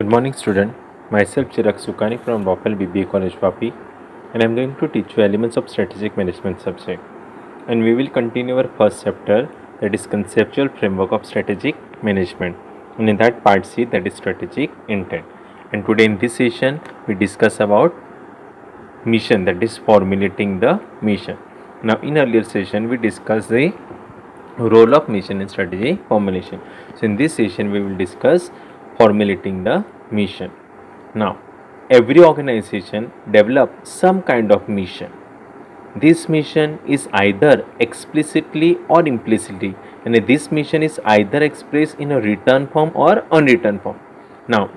Good morning, student. Myself Chirag Sukani from Boppal BBA College, Vapi, and I'm going to teach you elements of strategic management subject. And we will continue our first chapter, that is conceptual framework of strategic management. And in that part C, that is strategic intent. And today in this session, we discuss about mission, that is formulating the mission. Now, in earlier session, we discussed the role of mission in strategy formulation. So in this session we will discuss formulating the mission. Now every organization develops some kind of mission. This mission is either explicitly or implicitly, and this mission is either expressed in a written form or unwritten form. Now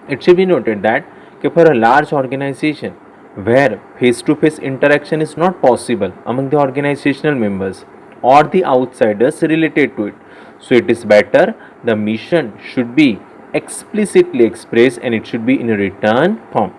it should be noted that for a large organization where face-to-face interaction is not possible among the organizational members or the outsiders related to it, so it is better the mission should be explicitly expressed and it should be in a written form.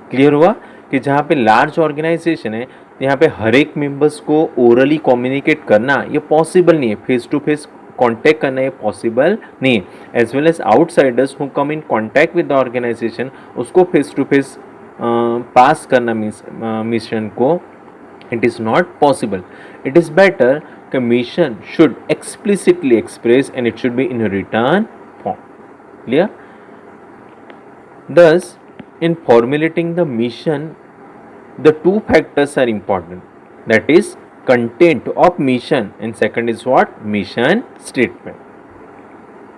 Clear हुआ कि जहाँ पे large organisation है यहाँ पे हर एक members को orally communicate करना ये पॉसिबल नहीं है, फेस टू फेस कॉन्टैक्ट करना ये पॉसिबल नहीं है. As well as outsiders who come in contact with the organisation उसको फेस टू फेस पास करना मिशन को it is not possible. It is better the mission should explicitly express and it should be in a written form. Clear? Thus, in formulating the mission, the two factors are important. That is content of mission and second is what? Mission statement.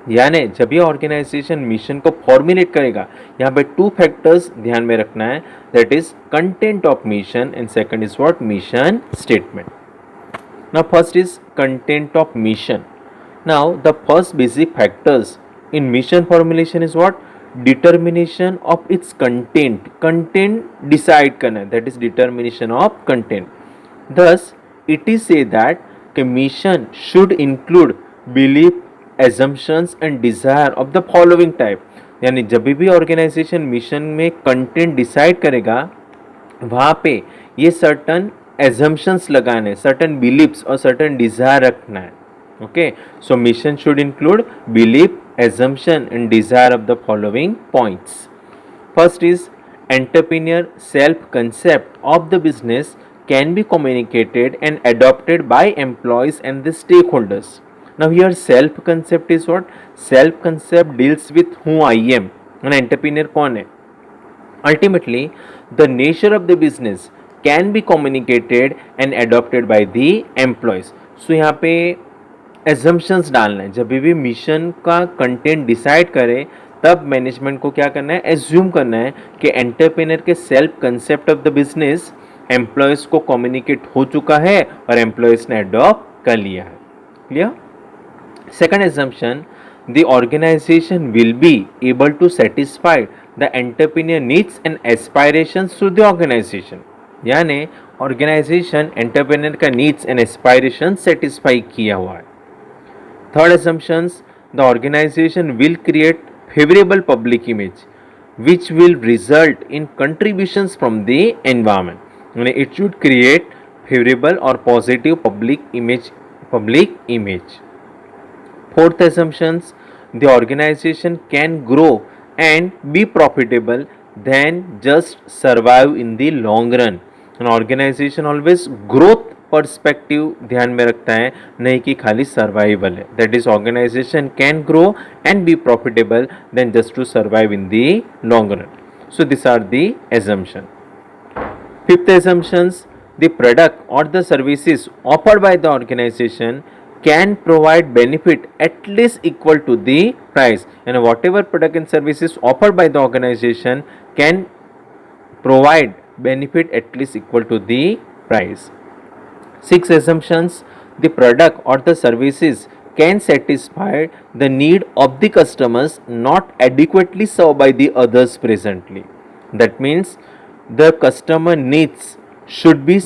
यानी जब ये organisation mission को formulate करेगा यहाँ पे two factors ध्यान में रखना है, that is content of mission and second is what? Mission statement. Now first is content of mission. Now the first basic factors in mission formulation is what? Determination of its content. Content decide करना है, that is determination of content. thus it is say that the mission should include belief, assumptions and desire of the following type. यानी जब भी organisation mission में content decide करेगा वहाँ पे ये सर्टन एजम्पशंस लगाने, सर्टन बिलीफ्स और सर्टन डिजायर रखना है. Okay, so mission should include belief, assumption and desire of the following points. First is entrepreneur self concept of the business can be communicated and adopted by employees and the stakeholders. Now here self concept is what? Self concept deals with who I am. An entrepreneur कौन है? Ultimately, the nature of the business can be communicated and adopted by the employees. So यहाँ पे assumptions डालना है. जब भी mission का content decide करे तब मैनेजमेंट को क्या करना है? एज्यूम करना है कि एंटरप्रेन्योर के self concept of the business employees को कम्युनिकेट हो चुका है और एम्प्लॉयज़ ने अडॉप्ट कर लिया है. Clear? Second assumption, the organization will be able to satisfy the entrepreneur needs and aspirations through the organization. यानी ऑर्गेनाइजेशन एंटरप्रेन्योर का नीड्स एंड एस्पायरेशन सेटिस्फाई किया हुआ है. Third assumptions, the organization will create favorable public image which will result in contributions from the environment. It should create favorable or positive public image. Fourth assumptions, the organization can grow and be profitable than just survive in the long run. An organization always growth perspective ध्यान में रखता है, नहीं कि खाली survival है. That is organisation can grow and be profitable then just to survive in the long run. So this are the assumption. Fifth assumptions, the product और the services offered by the organisation can provide benefit at least equal to the price, and whatever product and services offered by the organization can provide benefit at least equal to the price. Six assumptions, the product or the services can satisfy the need of the customers not adequately served by the others presently. That means the customer needs should be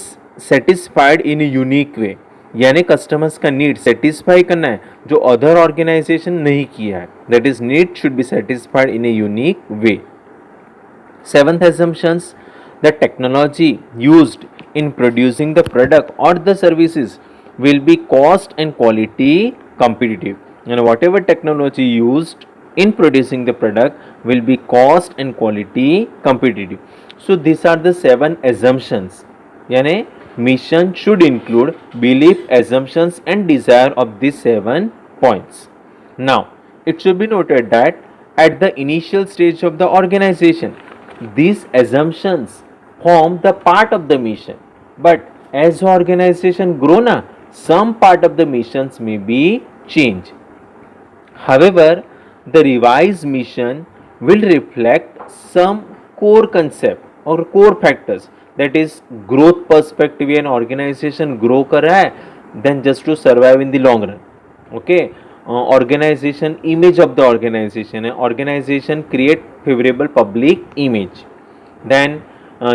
satisfied in a unique way. यानी customers का need satisfy करना है जो other organisation नहीं किया है. That is need should be satisfied in a unique way. Seventh assumptions, the technology used in producing the product or the services will be cost and quality competitive, and whatever technology used in producing the product will be cost and quality competitive. So these are the 7 assumptions. यानी mission should include belief, assumptions and desire of these 7 points. Now it should be noted that at the initial stage of the organization, these assumptions form the part of the mission, but as the organization grow na, some part of the missions may be changed. However, the revised mission will reflect some core concept or core factors, that is growth perspective. An organization grow कर रहा है then just to survive in the long run. Okay, organization image of the organization है, organization create favorable public image. Then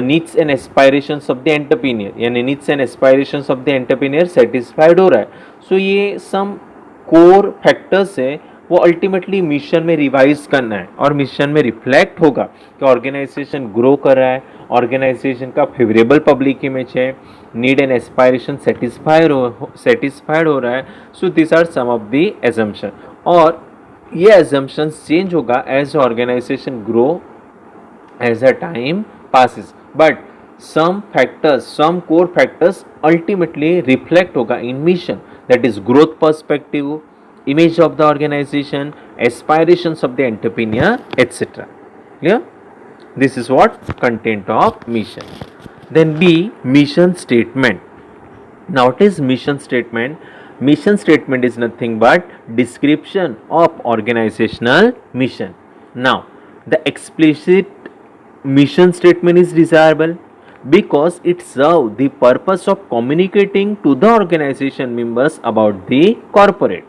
needs and aspirations of the entrepreneur, यानी needs and aspirations of the entrepreneur satisfied हो रहा है. So ये some core factors है, वो ultimately mission में revise करना है और मिशन में रिफ्लेक्ट होगा कि ऑर्गेनाइजेशन ग्रो कर रहा है, ऑर्गेनाइजेशन का फेवरेबल पब्लिक इमेज है, नीड एंड एस्पायरेशन सेटिस्फाइड हो रहा है. So this are some of the assumption, और ये एजम्पशंस चेंज होगा as organisation grow as a time passes, but some factors, some core factors ultimately reflect होगा in mission, that is growth perspective, image of the organization, aspirations of the entrepreneur, etc. Clear? This is what content of mission. Then B, mission statement. Now what is mission statement? Mission statement is nothing but description of organizational mission. Now the explicit mission statement is desirable because it serves the purpose of communicating to the organization members about the corporate.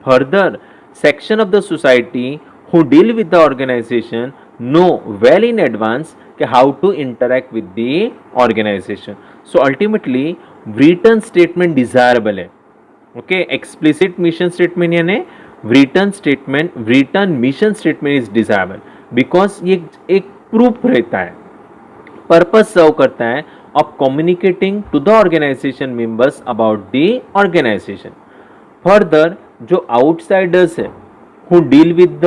Further, section of the society who deal with the organization know well in advance how to interact with the organization. So ultimately written statement desirable है. Okay, explicit mission statement यानी written mission statement is desirable because ये एक proof रहता है, purpose serve करता है of communicating to the organisation members about the organisation. Further, जो outsiders है who deal with the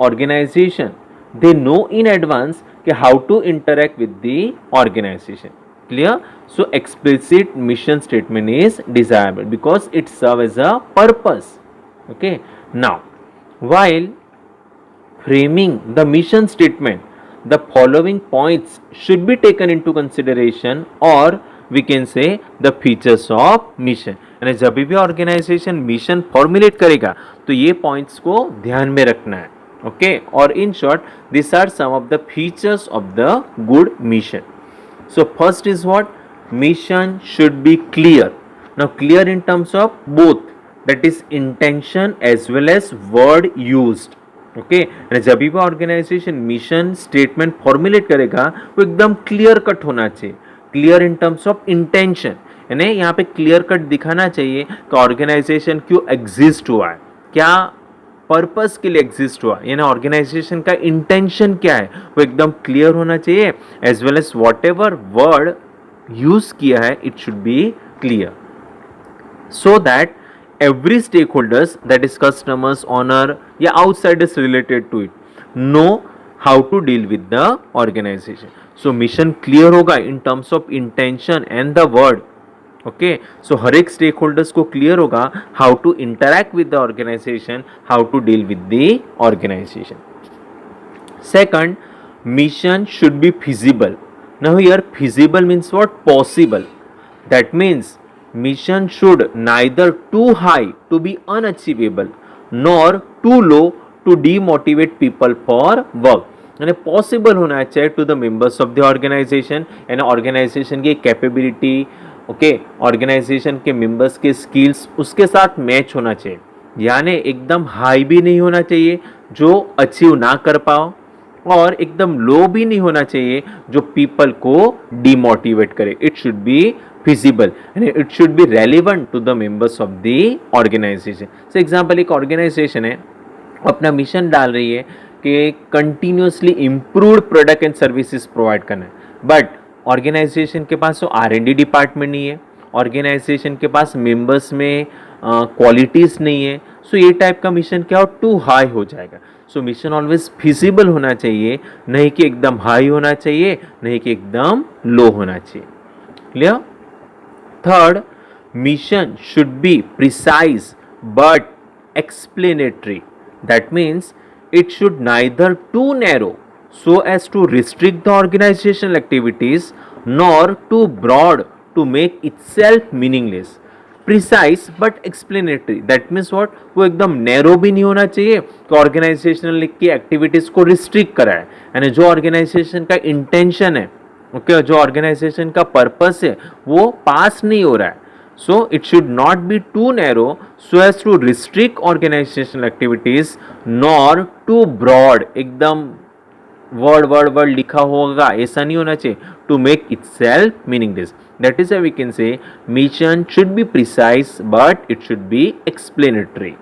organisation, they know in advance कि how to interact with the organisation. Clear? So explicit mission statement is desirable because it serve as a purpose. Okay, now while framing the mission statement, the following points should be taken into consideration, or we can say the features of mission. यानी जब भी organisation mission formulate करेगा तो ये points को ध्यान में रखना है. ओके, और in short this are some of the features of the good mission. So first is what? Mission should be clear. Now clear in terms of both, that is intention as well as word used. Okay, जब भी organisation mission statement formulate करेगा वो एकदम clear cut होना चाहिए. Clear in terms of intention, यानी यहाँ पे क्लियर कट दिखाना चाहिए कि ऑर्गेनाइजेशन क्यों एग्जिस्ट हुआ है, क्या पर्पस के लिए एग्जिस्ट हुआ, यानी ऑर्गेनाइजेशन का इंटेंशन क्या है, वो एकदम क्लियर होना चाहिए. As well as whatever word use किया है it should be clear, so that every stakeholders, that is customers, owner या outsiders related to it, know how to deal with the organization. So mission clear होगा in terms of intention and the word. Okay, so हर एक stakeholders को clear होगा how to interact with the organization, how to deal with the organization. Second, mission should be feasible. Now here feasible means what? Possible. That means mission should neither too high to be unachievable nor too low to demotivate people for work. यानी possible होना चाहिए to the members of the organisation, यानी organisation की capability, okay, organisation के members के skills उसके साथ match होना चाहिए. यानी एकदम हाई भी नहीं होना चाहिए जो अचीव ना कर पाओ, और एकदम लो भी नहीं होना चाहिए जो पीपल को डिमोटिवेट करे. It should B feasible and it should be relevant to the members of the organization. So example, एक ऑर्गेनाइजेशन है अपना मिशन डाल रही है कि continuously improved product and services provide करना है, बट ऑर्गेनाइजेशन के पास तो R&D डिपार्टमेंट नहीं है, ऑर्गेनाइजेशन के पास मेंबर्स में क्वालिटीज़ नहीं है. सो ये टाइप का मिशन क्या हो, टू हाई हो जाएगा. सो मिशन ऑलवेज फिजिबल होना चाहिए, नहीं कि एकदम हाई होना चाहिए, नहीं कि एकदम लो होना चाहिए. Clear. Third, mission should be precise but explanatory. That means it should neither too narrow so as to restrict the organizational activities nor too broad to make itself meaningless. Precise but explanatory. That means what, वो एकदम narrow भी नहीं होना चाहिए कि organisational की activities को restrict कराए, यानी जो ऑर्गेनाइजेशन का इंटेंशन है, ओके, जो ऑर्गेनाइजेशन का पर्पस है वो पास नहीं हो रहा है. So it should not be too narrow so as to restrict organizational activities nor too broad, एकदम वर्ड लिखा होगा ऐसा नहीं होना चाहिए, to make itself meaningless. That is why we can say mission should be precise but it should be explanatory.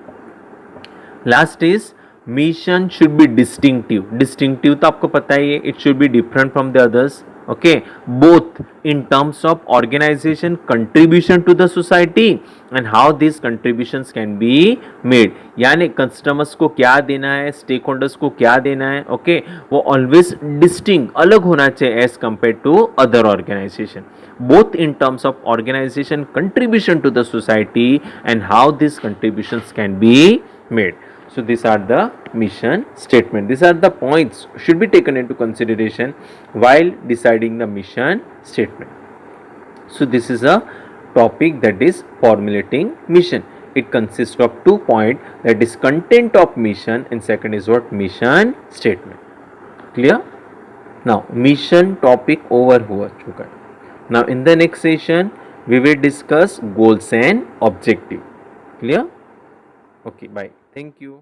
Last is mission should be distinctive. Distinctive तो आपको पता ही है, it should be different from the others. Okay, both in terms of organization contribution to the society and how these contributions can be made. यानी customers को क्या देना है, stake holders को क्या देना है, ओके, वो ऑलवेज डिस्टिंक्ट, अलग होना चाहिए as compare to other organisation, both in terms of organization contribution to the society and how these contributions can be made. So these are the mission statement. These are the points should be taken into consideration while deciding the mission statement. So this is a topic that is formulating mission. It consists of 2 points, that is content of mission and second is what, mission statement. Clear? Now mission topic over हुआ चुका है. Now in the next session we will discuss goals and objective. Clear? Okay, bye. Thank you.